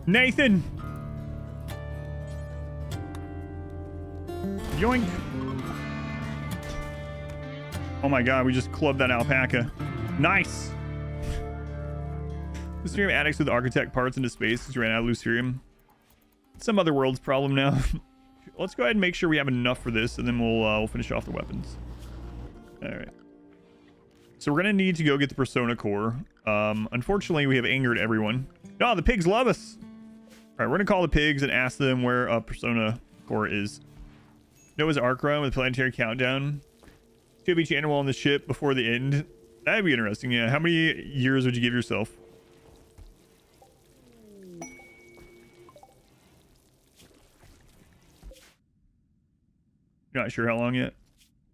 Nathan! Yoink! Oh my god, we just clubbed that alpaca. Nice! Lucerium addicts with architect parts into space because you ran out of Lucerium. Some other world's problem now. Let's go ahead and make sure we have enough for this, and then we'll finish off the weapons. Alright. So we're going to need to go get the Persona Core. Unfortunately, we have angered everyone. No, the pigs love us! Alright, we're going to call the pigs and ask them where a Persona Core is. Noah's Ark Run with Planetary Countdown. Kill each animal on the ship before the end. That'd be interesting, yeah. How many years would you give yourself? Not sure how long yet.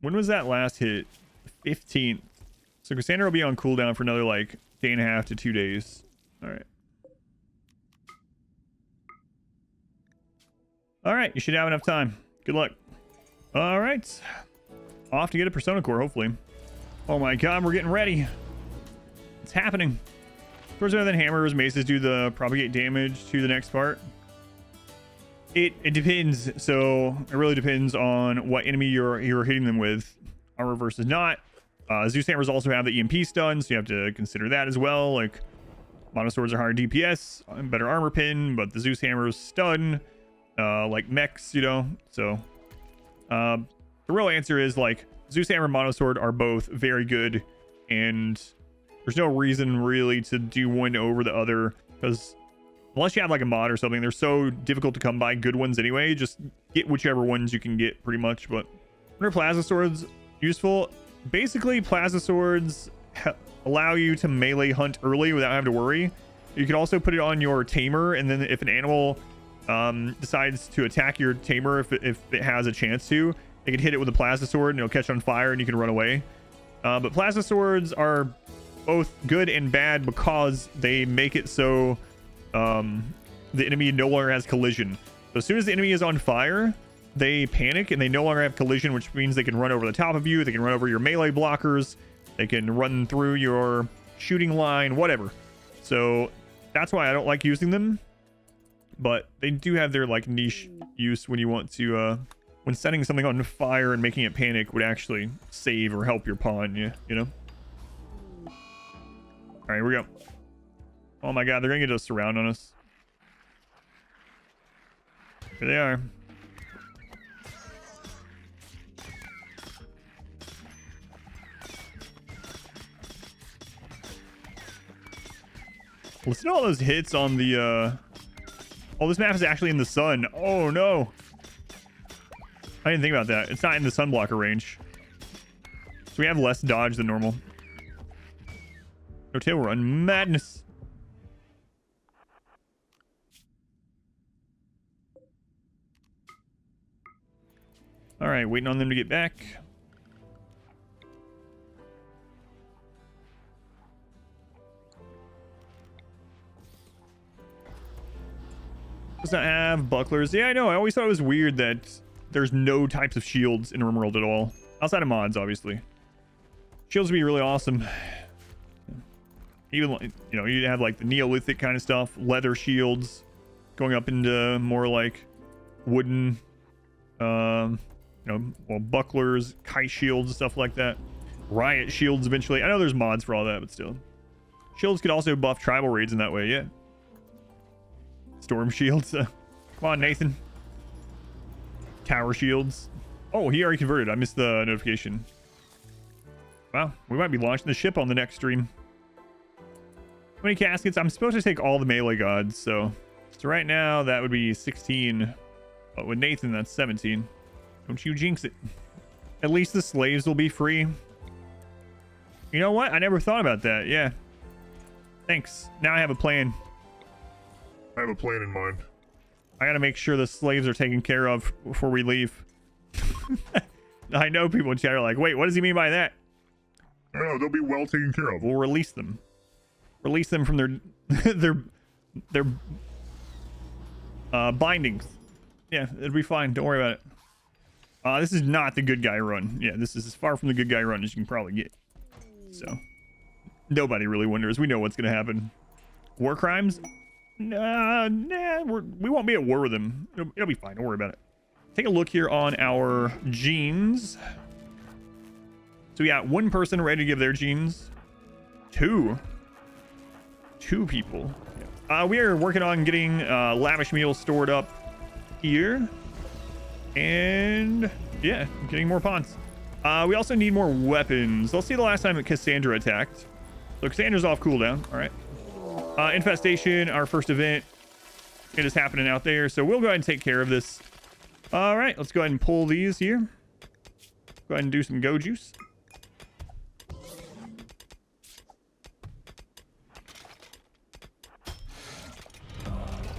When was that last hit? 15th. So Cassandra will be on cooldown for another like day and a half to 2 days. Alright. Alright, you should have enough time. Good luck. Alright. Off to get a Persona Core, hopefully. Oh my god, we're getting ready. It's happening. Swords other than hammers, maces do the propagate damage to the next part. It depends. So it really depends on what enemy you're hitting them with. Armor versus not. Zeus hammers also have the EMP stun, so you have to consider that as well. Like mono swords are higher DPS, better armor pin, but the Zeus hammers stun, like mechs, you know. So the real answer is like Zeus hammer and mono sword are both very good, and there's no reason really to do one over the other, because unless you have like a mod or something, they're so difficult to come by good ones anyway. Just get whichever ones you can get pretty much. But what are plasma swords useful? Basically, plasma swords allow you to melee hunt early without having to worry. You can also put it on your tamer, and then if an animal decides to attack your tamer, if it has a chance to, they can hit it with a plasma sword and it'll catch on fire and you can run away. But plasma swords are both good and bad because they make it so the enemy no longer has collision. So as soon as the enemy is on fire, they panic and they no longer have collision, which means they can run over the top of you, they can run over your melee blockers, they can run through your shooting line, whatever. So that's why I don't like using them, but they do have their like niche use when you want to when setting something on fire and making it panic would actually save or help your pawn, you know. All right, here we go. Oh my god, they're gonna get a surround on us. Here they are. Listen to all those hits on the oh, this map is actually in the sun. Oh no, I didn't think about that. It's not in the sunblocker range, so we have less dodge than normal. No tail run madness. All right, waiting on them to get back. Does not have bucklers. Yeah, I know. I always thought it was weird that there's no types of shields in RimWorld at all. Outside of mods, obviously. Shields would be really awesome. Even, like, you know, you'd have like the Neolithic kind of stuff. Leather shields. Going up into more like wooden, you know, well, bucklers, kite shields, and stuff like that. Riot shields eventually. I know there's mods for all that, but still. Shields could also buff tribal raids in that way, yeah. Storm shields. Come on, Nathan. Tower shields. Oh, he already converted. I missed the notification. Wow, we might be launching the ship on the next stream. How many caskets? I'm supposed to take all the melee gods, so right now that would be 16. But with Nathan, that's 17. Don't you jinx it. At least the slaves will be free. You know what? I never thought about that. Yeah. Thanks. Now I have a plan. I have a plan in mind. I gotta make sure the slaves are taken care of before we leave. I know people in chat are like, wait, what does he mean by that? No, they'll be well taken care of. We'll release them. Release them from their bindings. Yeah, it'll be fine. Don't worry about it. This is not the good guy run. Yeah, this is as far from the good guy run as you can probably get. So nobody really wonders. We know what's gonna happen. War crimes? Nah, we won't be at war with them. It'll be fine. Don't worry about it. Take a look here on our genes. So we got one person ready to give their genes. Two people. We are working on getting lavish meals stored up here. And yeah, getting more pawns. We also need more weapons. Let's see the last time that Cassandra attacked. So Cassandra's off cooldown. All right. Infestation, our first event. It is happening out there. So we'll go ahead and take care of this. All right, let's go ahead and pull these here. Go ahead and do some go juice.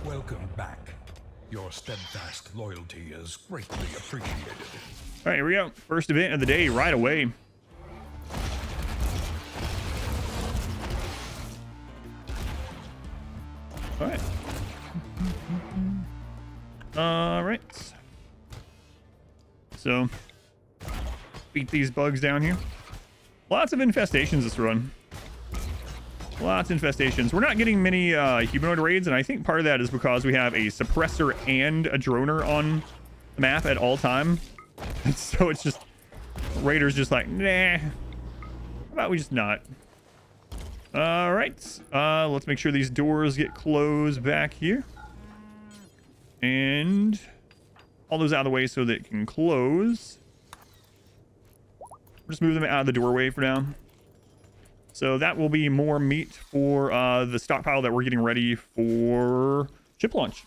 Welcome back. Your steadfast loyalty is greatly appreciated. All right, here we go. First event of the day right away. All right. All right. So, beat these bugs down here. Lots of infestations this run. Lots of infestations. We're not getting many humanoid raids, and I think part of that is because we have a suppressor and a droner on the map at all time. And so it's just raiders just like, nah. How about we just not? All right. Let's make sure these doors get closed back here. And all those out of the way so that it can close. Just move them out of the doorway for now. So that will be more meat for the stockpile that we're getting ready for chip launch.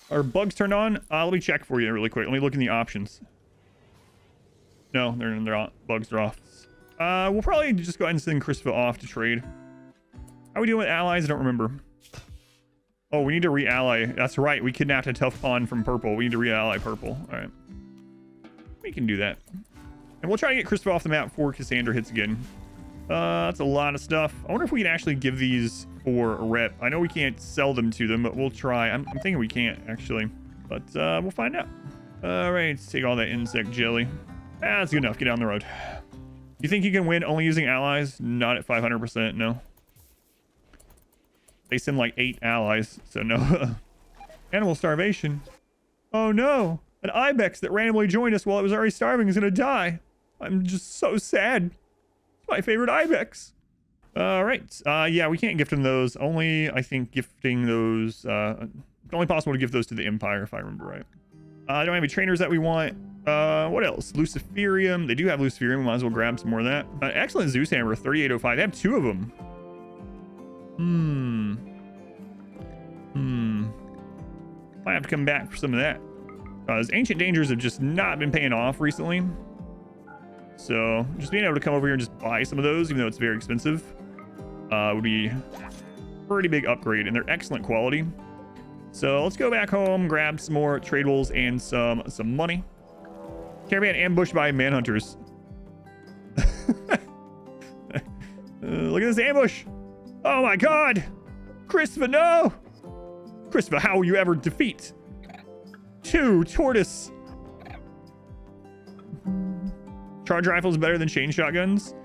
Are bugs turned on? Let me check for you really quick. Let me look in the options. No, they're not. Bugs are off. We'll probably just go ahead and send Christopher off to trade. How are we doing with allies? I don't remember. Oh, we need to re-ally. That's right. We kidnapped a tough pawn from purple. We need to re-ally purple. All right. We can do that. And we'll try to get Christopher off the map before Cassandra hits again. That's a lot of stuff. I wonder if we can actually give these for a rep. I know we can't sell them to them, but we'll try. I'm thinking we can't, actually. But we'll find out. All right, let's take all that insect jelly. That's good enough. Get down the road. You think you can win only using allies? Not at 500%, no. They send like 8 allies, so no. Animal starvation. Oh no! An ibex that randomly joined us while it was already starving is gonna die. I'm just so sad. It's my favorite ibex. All right. Yeah, we can't gift them those. Only, I think, gifting those. Only possible to give those to the Empire, if I remember right. I don't have any trainers that we want. What else? Luciferium. They do have Luciferium. We might as well grab some more of that. Excellent Zeus Hammer, 3805. They have 2 of them. Might have to come back for some of that. Because Ancient Dangers have just not been paying off recently. So just being able to come over here and just buy some of those, even though it's very expensive, would be a pretty big upgrade. And they're excellent quality. So let's go back home, grab some more tradables and some money. Caravan ambushed by manhunters. Look at this ambush. Oh my god! Christopher, no! Christopher, how will you ever defeat 2 tortoise? Charge rifles better than chain shotguns?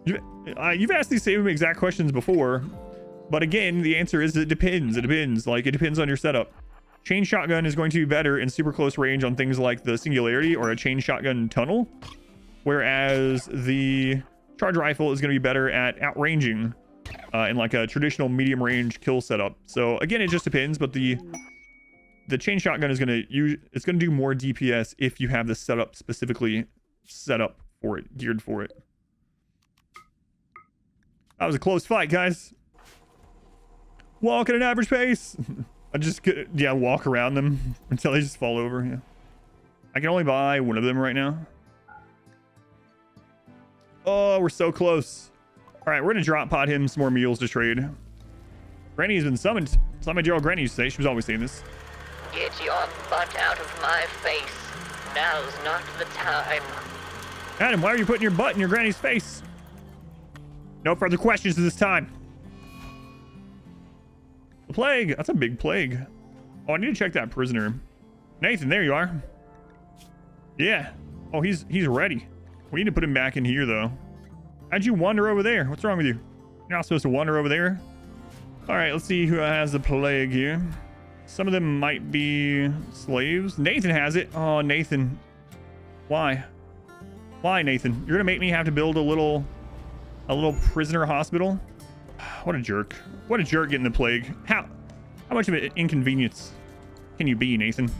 You've asked these same exact questions before, but again, the answer is it depends. It depends. Like, it depends on your setup. Chain shotgun is going to be better in super close range on things like the Singularity or a chain shotgun tunnel, whereas the charge rifle is going to be better at outranging in like a traditional medium range kill setup. So again, it just depends, but the chain shotgun is going to do more DPS if you have the setup specifically set up for it, geared for it. That was a close fight, guys. Walk at an average pace. I just walk around them until they just fall over. Yeah. I can only buy one of them right now. Oh, we're so close. All right, we're gonna drop pod him some more meals to trade. Granny has been summoned. It's not my dear old Granny used to say. She was always saying this. Get your butt out of my face. Now's not the time. Adam, why are you putting your butt in your granny's face? No further questions this time. The plague. That's a big plague. Oh, I need to check that prisoner. Nathan, there you are. Yeah. Oh, he's ready. We need to put him back in here, though. How'd you wander over there? What's wrong with you? You're not supposed to wander over there. All right, let's see who has the plague here. Some of them might be slaves. Nathan has it. Oh, Nathan. Why? Why, Nathan? You're gonna make me have to build a little prisoner hospital? What a jerk. What a jerk getting the plague. How much of an inconvenience can you be, Nathan?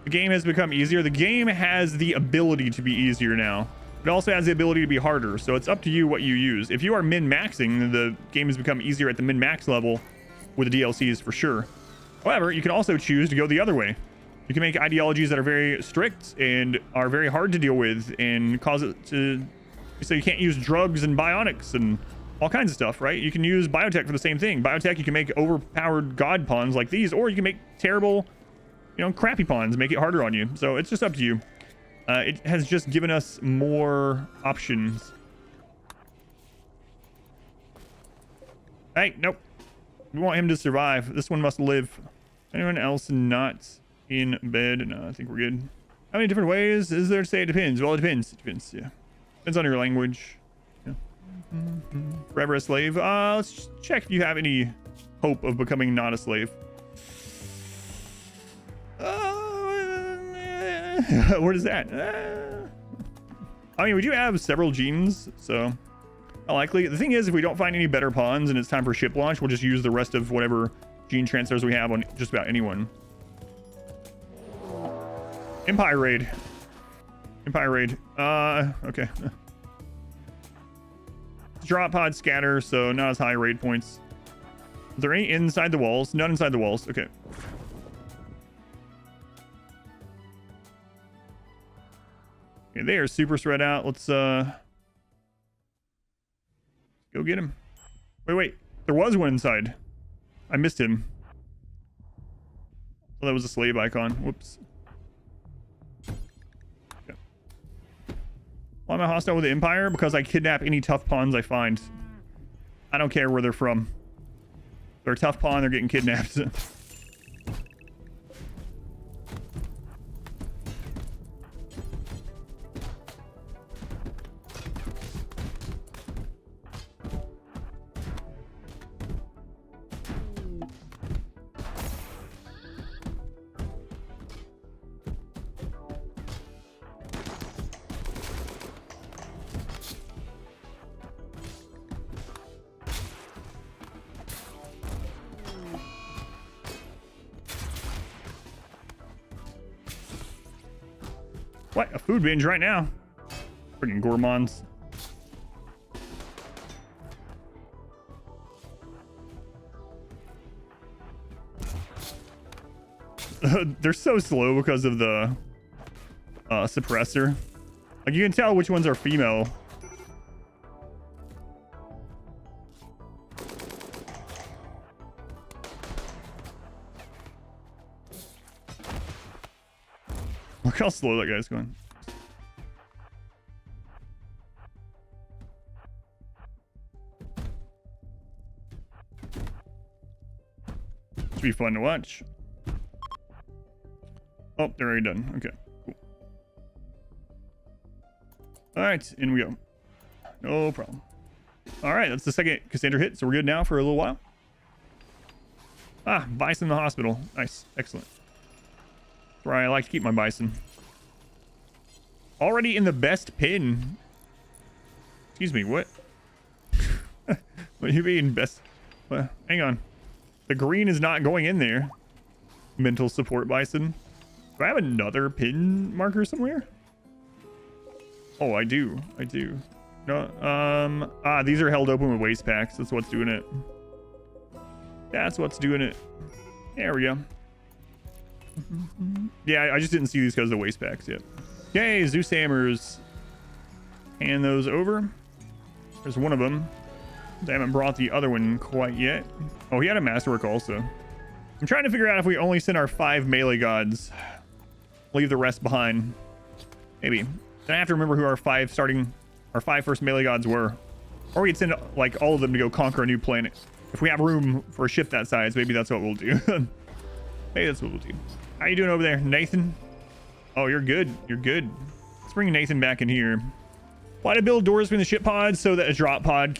The game has become easier. The game has the ability to be easier now. It also has the ability to be harder, so it's up to you what you use. If you are min-maxing, the game has become easier at the min-max level with the DLCs for sure. However, you can also choose to go the other way. You can make ideologies that are very strict and are very hard to deal with and cause it to... So you can't use drugs and bionics and all kinds of stuff, right? You can use biotech for the same thing. Biotech, you can make overpowered god pawns like these, or you can make terrible, you know, crappy pawns, make it harder on you. So it's just up to you. It has just given us more options. Hey, nope. We want him to survive. This one must live. Anyone else not in bed? No, I think we're good. How many different ways is there to say it depends? Well, it depends. It depends, yeah. Depends on your language. Yeah. Forever a slave. Let's just check if you have any hope of becoming not a slave. What is that? I mean, we do have several genes, so likely. The thing is, if we don't find any better pawns and it's time for ship launch, we'll just use the rest of whatever gene transfers we have on just about anyone. Empire raid. Empire raid. Okay. Drop pod scatter, so not as high raid points. Is there any inside the walls? None inside the walls. Okay. Okay, they are super spread out. Let's go get him. Wait. There was one inside. I missed him. Oh, that was a slave icon. Whoops. Okay. Why am I hostile with the Empire? Because I kidnap any tough pawns I find. I don't care where they're from. If they're a tough pawn, they're getting kidnapped. What? A food binge right now? Freaking gourmands. They're so slow because of the suppressor. Like, you can tell which ones are female. Look how slow that guy's going. Should be fun to watch. Oh, they're already done. Okay, cool. All right, in we go. No problem. All right, that's the second Cassandra hit, so we're good now for a little while. Ah, bison in the hospital. Nice, excellent. Where I like to keep my bison. Already in the best pin. Excuse me, what? What do you mean best? Well, hang on. The green is not going in there. Mental support bison. Do I have another pin marker somewhere? Oh, I do. I do. No, these are held open with waste packs. That's what's doing it. That's what's doing it. There we go. Yeah, I just didn't see these because of the waste packs yet. Yay, Zeus hammers. Hand those over. There's one of them. I haven't brought the other one quite yet. Oh, he had a masterwork also. I'm trying to figure out if we only send our 5 melee gods. Leave the rest behind. Maybe. Then I have to remember who our 5 first melee gods were. Or we could send like all of them to go conquer a new planet. If we have room for a ship that size, maybe that's what we'll do. Maybe that's what we'll do. How you doing over there, Nathan? Oh, you're good. You're good. Let's bring Nathan back in here. Why to build doors between the ship pods so that a drop pod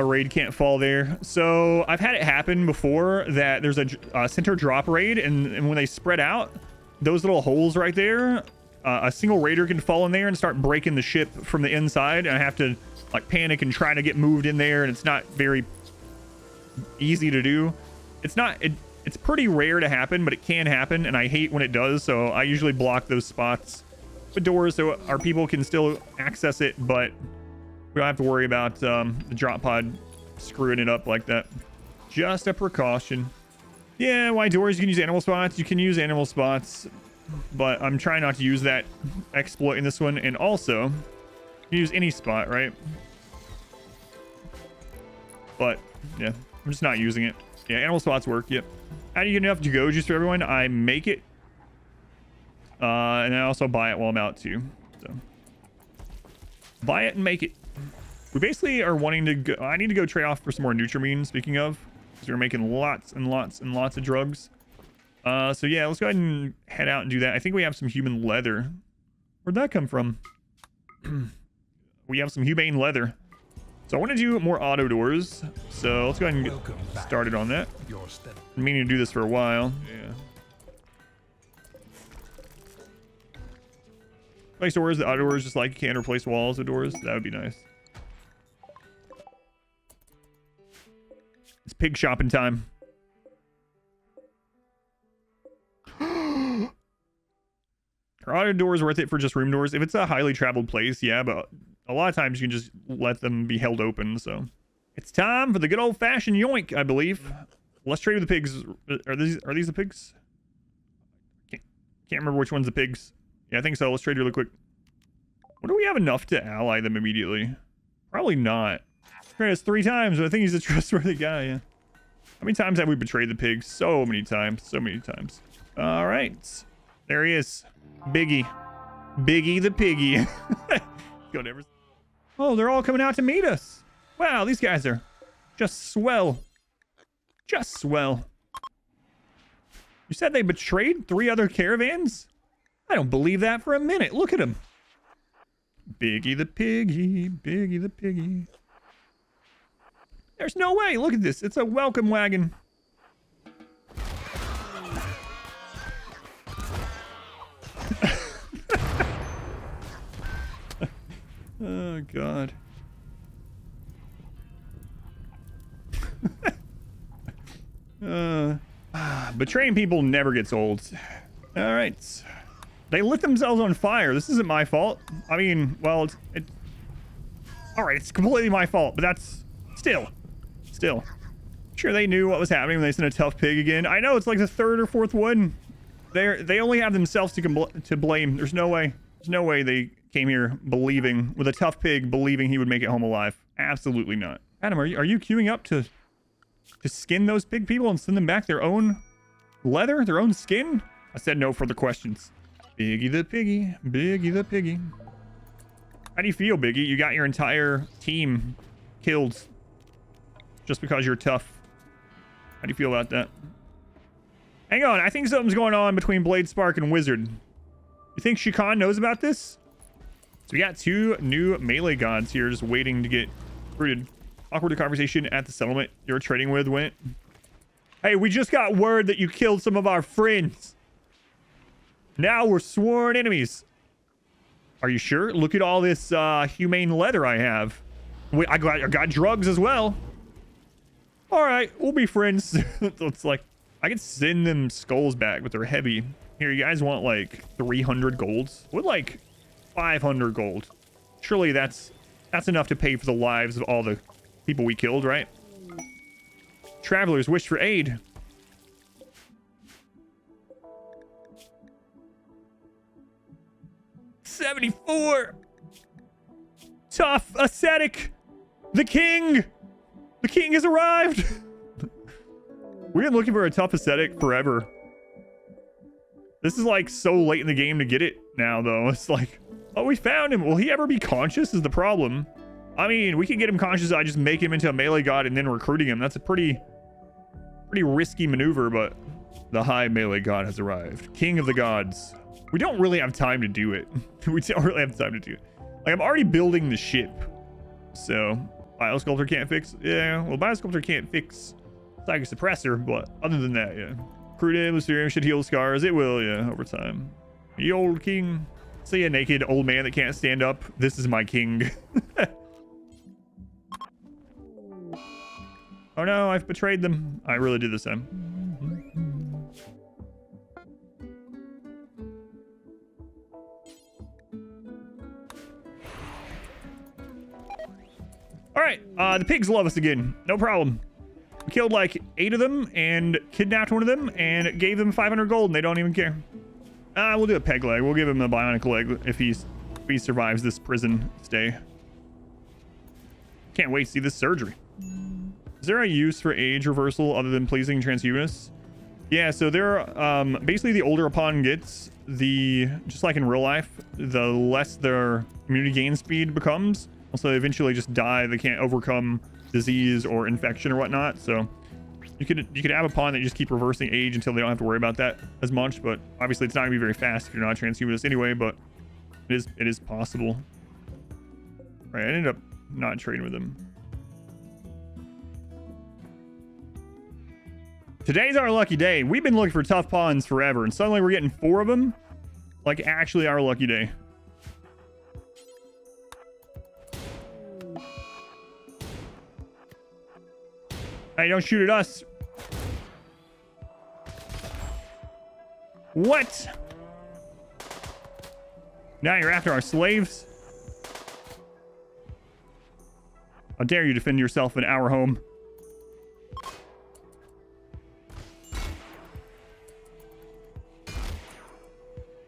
raid can't fall there. So I've had it happen before that there's a center drop raid, and when they spread out, those little holes right there, a single raider can fall in there and start breaking the ship from the inside, and I have to like panic and try to get moved in there, and it's not very easy to do. It's pretty rare to happen, but it can happen, and I hate when it does, so I usually block those spots with doors so our people can still access it, but we don't have to worry about the drop pod screwing it up like that. Just a precaution. Yeah, why doors? You can use animal spots. You can use animal spots, but I'm trying not to use that exploit in this one. And also, you can use any spot, right? But yeah, I'm just not using it. Yeah, animal spots work. Yep. How do you get enough to-go juice for everyone? I make it. And I also buy it while I'm out too. So buy it and make it. We basically are wanting to go. I need to go trade off for some more Nutrimine, speaking of, because we're making lots and lots and lots of drugs. So yeah, let's go ahead and head out and do that. I think we have some human leather. Where'd that come from? We have some humane leather. So I want to do more auto doors. So let's go ahead and get started on that. I'm meaning to do this for a while. Yeah. Place doors, the auto doors, just like you can't replace walls with doors. That would be nice. It's pig shopping time. Are auto doors worth it for just room doors? If it's a highly traveled place, yeah, but a lot of times you can just let them be held open. So it's time for the good old fashioned yoink, I believe. Let's trade with the pigs. Are these the pigs? Can't remember which one's the pigs. Yeah, I think so. Let's trade really quick. What do we have enough to ally them immediately? Probably not. Trade us 3 times, but I think he's a trustworthy guy. Yeah. How many times have we betrayed the pigs? So many times. So many times. All right. There he is. Biggy the Piggy. Oh, they're all coming out to meet us. Wow, these guys are just swell. Just swell. You said they betrayed 3 other caravans? I don't believe that for a minute. Look at him. Biggy the Piggy. Biggy the Piggy. There's no way. Look at this. It's a welcome wagon. Oh, God. Betraying people never gets old. All right. They lit themselves on fire. This isn't my fault. I mean, well, all right, it's completely my fault, but that's still. Sure, they knew what was happening when they sent a tough pig again. I know it's like the 3rd or 4th one. They only have themselves to blame. There's no way they came here believing, with a tough pig, believing he would make it home alive. Absolutely not. Adam, are you queuing up to skin those pig people and send them back their own leather, their own skin? I said no further questions. Biggy the Piggy. Biggy the Piggy. How do you feel, Biggy? You got your entire team killed just because you're tough. How do you feel about that? Hang on, I think something's going on between Blade Spark and Wizard. You think Shikan knows about this? So we got 2 new melee gods here just waiting to get recruited. Awkward conversation at the settlement you're trading with went. Hey, we just got word that you killed some of our friends. Now we're sworn enemies. Are you sure? Look at all this humane leather I have. I got drugs as well. All right, we'll be friends. It's like, I could send them skulls back, but they're heavy. Here, you guys want like 300 golds? Would like 500 gold. Surely that's enough to pay for the lives of all the people we killed, right? Travelers wish for aid. $74. Tough ascetic. The king has arrived. We've been looking for a tough ascetic forever. This is like so late in the game to get it now, though. It's like, oh, we found him. Will he ever be conscious is the problem. I mean, we can get him conscious. I just make him into a melee god and then recruiting him. That's a pretty risky maneuver, but the high melee god has arrived. King of the gods. We don't really have time to do it. We don't really have time to do it. Like, I'm already building the ship. So, Biosculptor can't fix... Yeah, well, Biosculptor can't fix Psychic Suppressor, but other than that, yeah. Crude Mysterium should heal scars. It will, yeah, over time. The old king. See a naked old man that can't stand up. This is my king. Oh no, I've betrayed them. I really did this time. All right, the pigs love us again. No problem. We killed like 8 of them and kidnapped one of them and gave them 500 gold and they don't even care. We'll do a peg leg. We'll give him a bionic leg if he survives this prison stay. Can't wait to see this surgery. Is there a use for age reversal other than pleasing transhumanists? Yeah, so there basically the older a pawn gets, just like in real life, the less their immunity gain speed becomes. Also, they eventually just die. They can't overcome disease or infection or whatnot. So you could have a pawn that you just keep reversing age until they don't have to worry about that as much. But obviously, it's not gonna be very fast if you're not a transhumanist anyway. But it is possible. All right, I ended up not trading with them. Today's our lucky day. We've been looking for tough pawns forever, and suddenly we're getting 4 of them. Like, actually our lucky day. Hey, don't shoot at us. What? Now you're after our slaves? How dare you defend yourself in our home?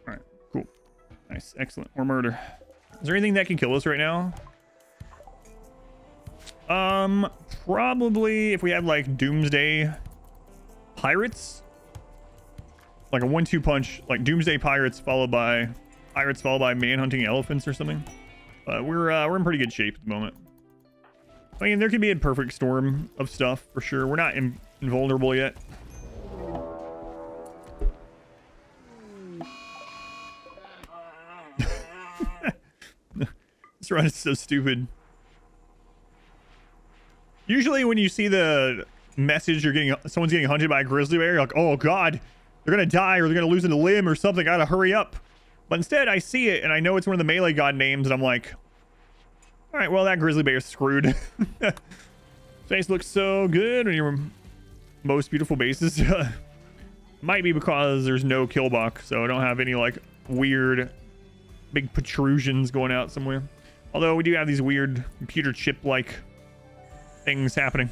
Alright, cool. Nice, excellent. More murder. Is there anything that can kill us right now? Probably if we had like Doomsday Pirates. Like a 1-2 punch, like Doomsday Pirates followed by manhunting elephants or something. But we're in pretty good shape at the moment. I mean, there could be a perfect storm of stuff for sure. We're not invulnerable yet. This run is so stupid. Usually when you see the message someone's getting hunted by a grizzly bear, you're like, oh god, they're gonna die or they're gonna lose a limb or something, gotta hurry up. But instead I see it and I know it's one of the melee god names and I'm like, all right, well, that grizzly bear is screwed. Face looks so good on your most beautiful bases. Might be because there's no kill box, so I don't have any like weird big protrusions going out somewhere. Although we do have these weird computer chip like things happening.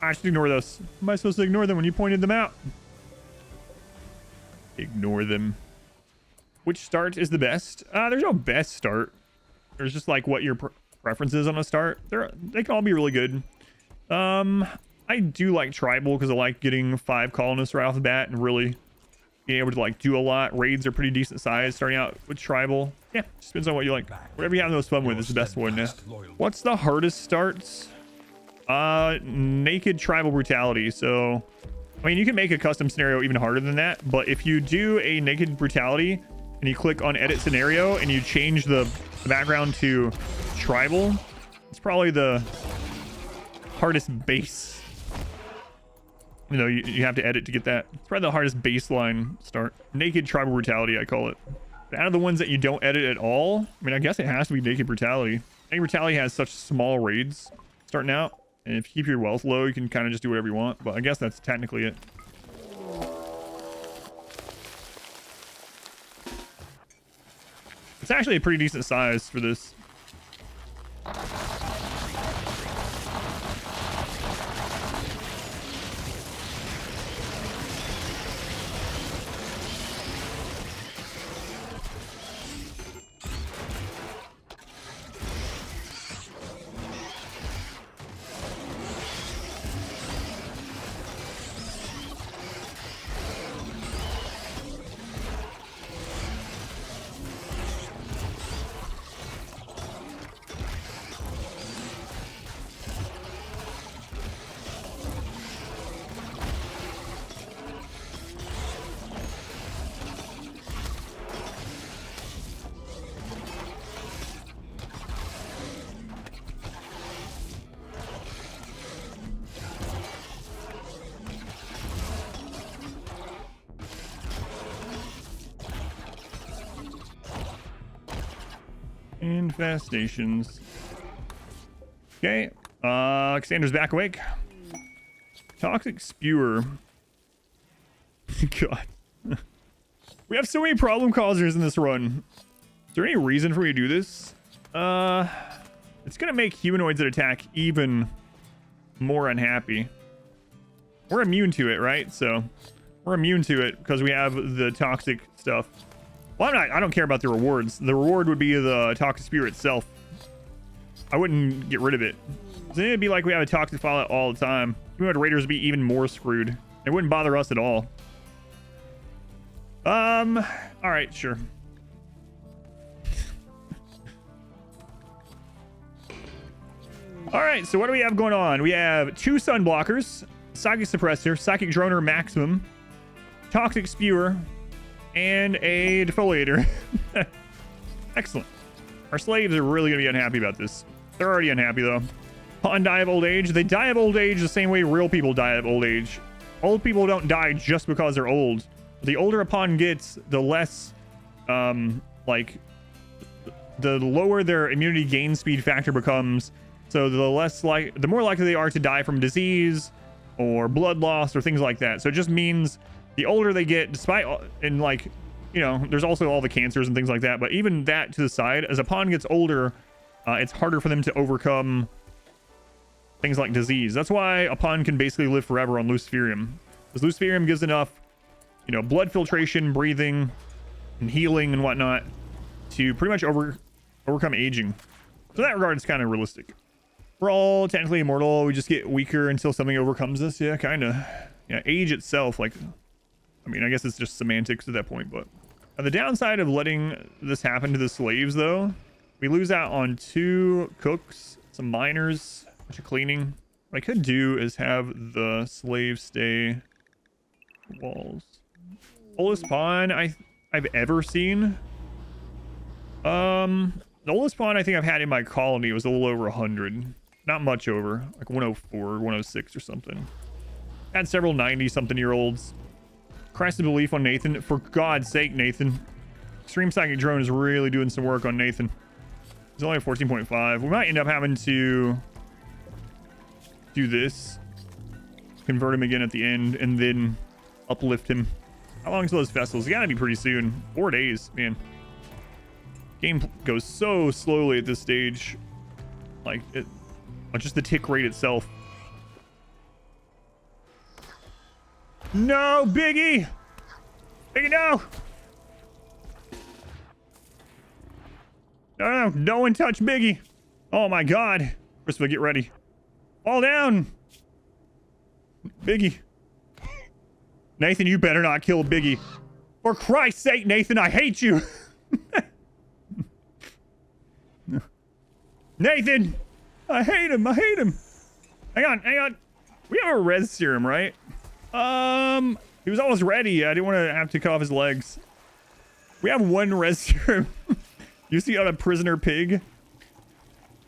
I should ignore those. How am I supposed to ignore them when you pointed them out? Ignore them. Which start is the best? There's no best start. There's just like what your preference is on a start. They can all be really good. I do like tribal because I like getting 5 colonists right off the bat and really being able to like do a lot. Raids are pretty decent size starting out with tribal. Yeah, just depends on what you like. Whatever you have the most fun with is the best one. Yeah. What's the hardest starts? Naked tribal brutality. So I mean, you can make a custom scenario even harder than that, but if you do a naked brutality and you click on edit scenario and you change the background to tribal, it's probably the hardest base. You know, you have to edit to get that. It's probably the hardest baseline start. Naked tribal brutality, I call it. Out of the ones that you don't edit at all, I mean, I guess it has to be naked brutality. Naked brutality has such small raids starting out, and if you keep your wealth low, you can kind of just do whatever you want, but I guess that's technically it. It's actually a pretty decent size for this. Infestations. Okay. Cassandra's back awake. Toxic Spewer. God. We have so many problem causers in this run. Is there any reason for me to do this? It's gonna make humanoids that attack even more unhappy. We're immune to it, right? So we're immune to it because we have the toxic stuff. Well, I don't care about the rewards. The reward would be the Toxic Spewer itself. I wouldn't get rid of it. Then it'd be like we have a toxic fallout all the time. Humanoid raiders would be even more screwed. It wouldn't bother us at all. All right, sure. All right, so what do we have going on? We have 2 sun blockers, Psychic Suppressor, Psychic Droner Maximum, Toxic Spewer, and a Defoliator. Excellent. Our slaves are really going to be unhappy about this. They're already unhappy, though. Pawn die of old age. They die of old age the same way real people die of old age. Old people don't die just because they're old. The older a pawn gets, the less, the lower their immunity gain speed factor becomes. So the more likely they are to die from disease or blood loss or things like that. So it just means the older they get, despite, and like, you know, there's also all the cancers and things like that. But even that to the side, as a pawn gets older, it's harder for them to overcome things like disease. That's why a pawn can basically live forever on Luciferium. Because Luciferium gives enough, you know, blood filtration, breathing, and healing and whatnot to pretty much overcome aging. So in that regard, it's kind of realistic. We're all technically immortal. We just get weaker until something overcomes us. Yeah, kind of. Yeah, age itself, like, I mean, I guess it's just semantics at that point, but the downside of letting this happen to the slaves, though, we lose out on 2 cooks, some miners, a bunch of cleaning. What I could do is have the slaves stay walls. Oldest pawn I've ever seen. The oldest pawn I think I've had in my colony was a little over 100. Not much over, like 104, 106 or something. Had several 90-something-year-olds. Christ of belief on Nathan. For God's sake, Nathan. Extreme Psychic Drone is really doing some work on Nathan. He's only at 14.5. We might end up having to do this. Convert him again at the end, and then uplift him. How long until those festivals? It's gotta be pretty soon. 4 days, man. Game goes so slowly at this stage. Like, just the tick rate itself. No, Biggy! Biggy, no! No, no one touch Biggy. Oh my God. Christopher, get ready. Fall down. Biggy. Nathan, you better not kill Biggy. For Christ's sake, Nathan, I hate you. Nathan! I hate him. I hate him. Hang on. Hang on. We have a res serum, right? He was almost ready. I didn't want to have to cut off his legs. We have 1 res serum. You see on a prisoner pig?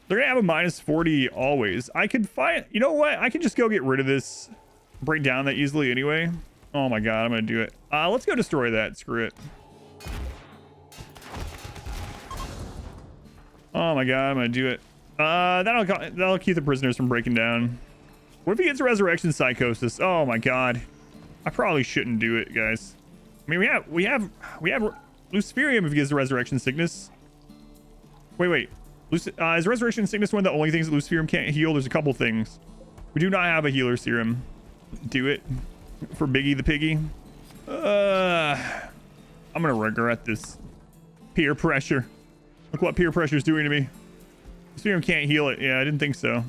They're gonna have a minus 40 always. I could find, you know what? I can just go get rid of this. Break down that easily anyway. Oh my God, I'm gonna do it. Let's go destroy that. Screw it. Oh my God, I'm gonna do it. That'll keep the prisoners from breaking down. What if he gets resurrection psychosis? Oh my God. I probably shouldn't do it, guys. I mean, we have Luciferium if he gets the resurrection sickness. Wait. Is resurrection sickness one of the only things that Luciferium can't heal? There's a couple things. We do not have a healer serum. Do it for Biggy the Piggy. I'm gonna regret this. Peer pressure. Look what peer pressure is doing to me. Luciferium can't heal it. Yeah, I didn't think so.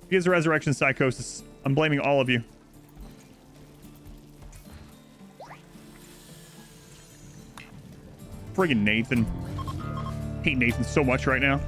He gets resurrection psychosis. I'm blaming all of you. Friggin' Nathan. I hate Nathan so much right now.